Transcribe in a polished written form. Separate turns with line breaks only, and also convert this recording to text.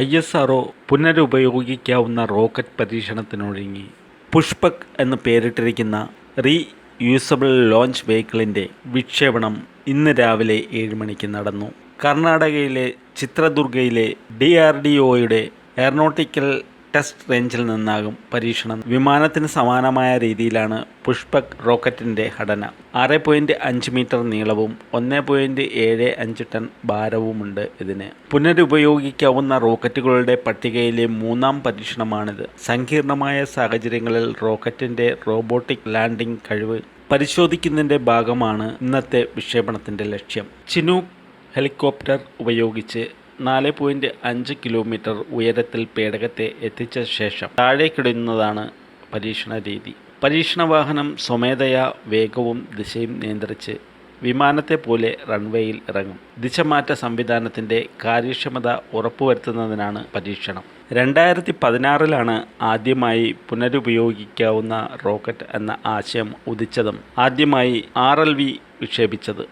ISRO പുനരുപയോഗിക്കാവുന്ന rocket പരീക്ഷണത്തിനൊരുങ്ങി. പുഷ്പക് എന്ന് പേരിട്ടിരിക്കുന്ന റീയൂസബിൾ ലോഞ്ച് വെഹിക്കിളിൻ്റെ വിക്ഷേപണം ഇന്ന് രാവിലെ 7 മണിക്ക് നടന്നു. കർണാടകയിലെ ചിത്രദുർഗയിലെ DRDOയുടെ എയറോനോട്ടിക്കൽ ടെസ്റ്റ് റേഞ്ചിൽ നിന്നാകും പരീക്ഷണം. വിമാനത്തിന് സമാനമായ രീതിയിലാണ് പുഷ്പക് റോക്കറ്റിൻ്റെ ഘടന. 6.5 മീറ്റർ നീളവും 1.75 ടൺ ഭാരവുമുണ്ട് ഇതിന്. പുനരുപയോഗിക്കാവുന്ന റോക്കറ്റുകളുടെ പട്ടികയിലെ 3ാം പരീക്ഷണമാണിത്. സങ്കീർണമായ സാഹചര്യങ്ങളിൽ റോക്കറ്റിൻ്റെ റോബോട്ടിക് ലാൻഡിംഗ് കഴിവ് പരിശോധിക്കുന്നതിൻ്റെ ഭാഗമാണ് ഇന്നത്തെ വിക്ഷേപണത്തിൻ്റെ ലക്ഷ്യം. ചിനൂക്ക് ഹെലികോപ്റ്റർ ഉപയോഗിച്ച് 4.5 കിലോമീറ്റർ ഉയരത്തിൽ പേടകത്തെ എത്തിച്ച ശേഷം താഴേക്കിടുന്നതാണ് പരീക്ഷണ രീതി. പരീക്ഷണ വാഹനം സ്വമേധയാ വേഗവും ദിശയും നിയന്ത്രിച്ച് വിമാനത്തെ പോലെ റൺവേയിൽ ഇറങ്ങും. ദിശമാറ്റ സംവിധാനത്തിൻ്റെ കാര്യക്ഷമത ഉറപ്പുവരുത്തുന്നതിനാണ് പരീക്ഷണം. 2016 ആദ്യമായി പുനരുപയോഗിക്കാവുന്ന റോക്കറ്റ് എന്ന ആശയം ഉദിച്ചതും ആദ്യമായി RLV വിക്ഷേപിച്ചത്.